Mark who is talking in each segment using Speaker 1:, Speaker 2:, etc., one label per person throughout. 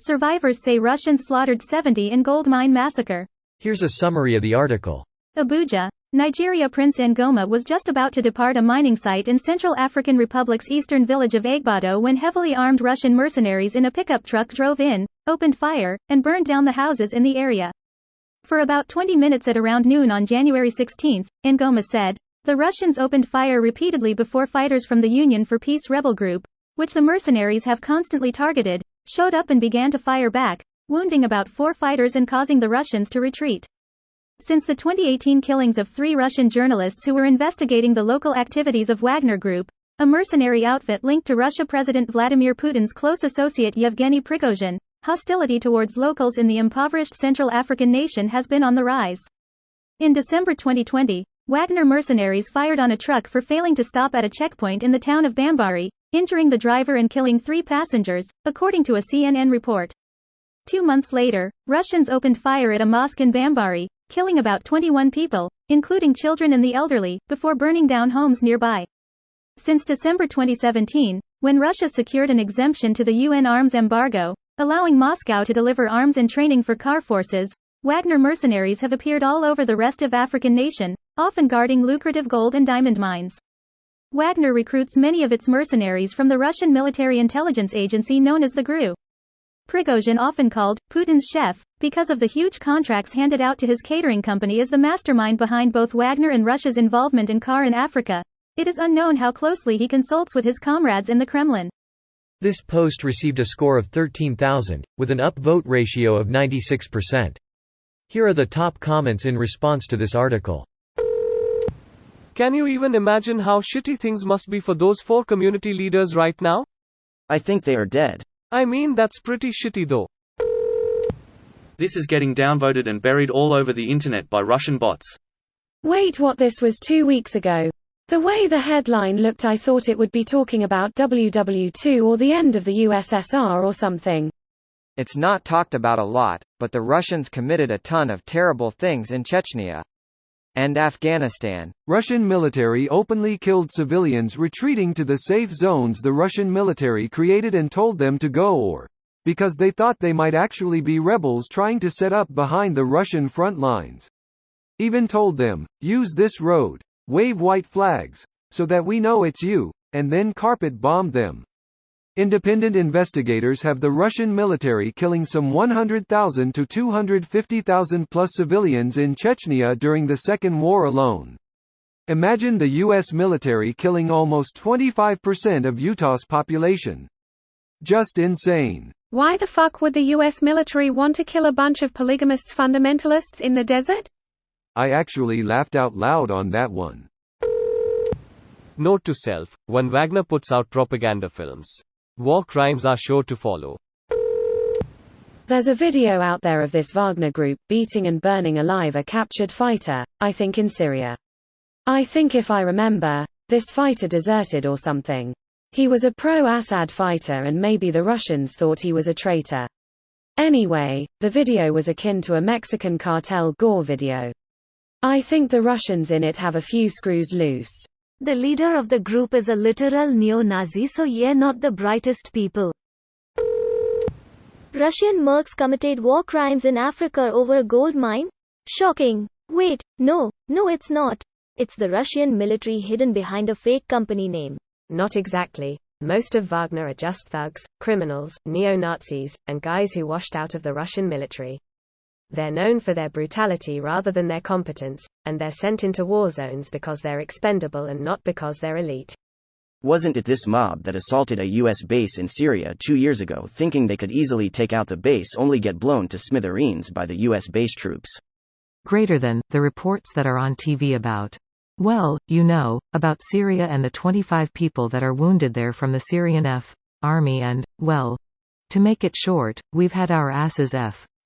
Speaker 1: Survivors say Russians slaughtered 70 in gold mine massacre.
Speaker 2: Here's a summary of the article.
Speaker 1: Abuja, Nigeria. Prince Ngoma was just about to depart a mining site in Central African Republic's eastern village of Agbado when heavily armed Russian mercenaries in a pickup truck drove in, opened fire, and burned down the houses in the area. For about 20 minutes at around noon on January 16, Ngoma said, the Russians opened fire repeatedly before fighters from the Union for Peace rebel group, which the mercenaries have constantly targeted, showed up and began to fire back, wounding about 4 fighters and causing the Russians to retreat. Since the 2018 killings of 3 Russian journalists who were investigating the local activities of Wagner Group, a mercenary outfit linked to Russia, President Vladimir Putin's close associate Yevgeny Prigozhin, hostility towards locals in the impoverished Central African nation has been on the rise. In December 2020, Wagner mercenaries fired on a truck for failing to stop at a checkpoint in the town of Bambari, injuring the driver and killing 3 passengers, according to a CNN report. 2 months later, Russians opened fire at a mosque in Bambari, killing about 21 people, including children and the elderly, before burning down homes nearby. Since December 2017, when Russia secured an exemption to the UN arms embargo, allowing Moscow to deliver arms and training for KFOR forces, Wagner mercenaries have appeared all over the rest of African nation, often guarding lucrative gold and diamond mines. Wagner recruits many of its mercenaries from the Russian military intelligence agency known as the GRU. Prigozhin, often called Putin's chef, because of the huge contracts handed out to his catering company, is the mastermind behind both Wagner and Russia's involvement in KFOR in Africa. It is unknown how closely he consults with his comrades in the Kremlin.
Speaker 2: This post received a score of 13,000, with an upvote ratio of 96%. Here are the top comments in response to this article.
Speaker 3: Can you even imagine how shitty things must be for those 4 community leaders right now?
Speaker 4: I think they are dead.
Speaker 3: I mean, that's pretty shitty though.
Speaker 5: This is getting downvoted and buried all over the internet by Russian bots.
Speaker 6: Wait, what? This was 2 weeks ago. The way the headline looked, I thought it would be talking about WW2 or the end of the USSR or something.
Speaker 7: It's not talked about a lot, but the Russians committed a ton of terrible things in Chechnya and Afghanistan.
Speaker 8: Russian military openly killed civilians retreating to the safe zones the Russian military created and told them to go, or because they thought they might actually be rebels trying to set up behind the Russian front lines. Even told them, use this road, wave white flags, so that we know it's you, and then carpet bombed them. Independent investigators have the Russian military killing some 100,000 to 250,000 plus civilians in Chechnya during the Second War alone. Imagine the U.S. military killing almost 25% of Utah's population. Just insane.
Speaker 6: Why the fuck would the US military want to kill a bunch of polygamists fundamentalists in the desert?
Speaker 8: I actually laughed out loud on that one.
Speaker 3: Note to self, when Wagner puts out propaganda films, war crimes are sure to follow.
Speaker 6: There's a video out there of this Wagner group beating and burning alive a captured fighter, I think in Syria. I think, if I remember, this fighter deserted or something. He was a pro-Assad fighter and maybe the Russians thought he was a traitor. Anyway, the video was akin to a Mexican cartel gore video. I think the Russians in it have a few screws loose.
Speaker 9: The leader of the group is a literal neo-Nazi, so yeah, not the brightest people. Russian mercs committed war crimes in Africa over a gold mine? Shocking. Wait, no, it's not. It's the Russian military hidden behind a fake company name.
Speaker 10: Not exactly. Most of Wagner are just thugs, criminals, neo-Nazis, and guys who washed out of the Russian military. They're known for their brutality rather than their competence, and they're sent into war zones because they're expendable and not because they're elite.
Speaker 4: Wasn't it this mob that assaulted a U.S. base in Syria 2 years ago, thinking they could easily take out the base, only get blown to smithereens by the U.S. base troops?
Speaker 11: Greater than the reports that are on TV about, well, about Syria and the 25 people that are wounded there from the Syrian army and, well, to make it short, we've had our asses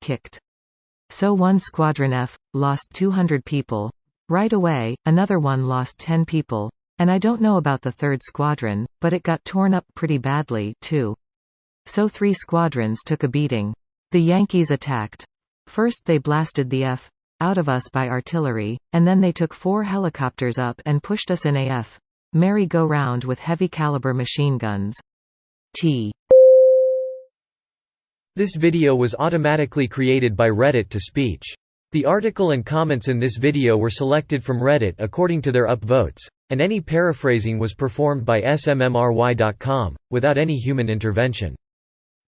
Speaker 11: kicked. So one Squadron F lost 200 people. Right away, another one lost 10 people. And I don't know about the third squadron, but it got torn up pretty badly, too. So 3 squadrons took a beating. The Yankees attacked. First they blasted the out of us by artillery, and then they took 4 helicopters up and pushed us in a merry-go-round with heavy-caliber machine guns.
Speaker 2: This video was automatically created by Reddit to speech. The article and comments in this video were selected from Reddit according to their upvotes, and any paraphrasing was performed by smmry.com, without any human intervention.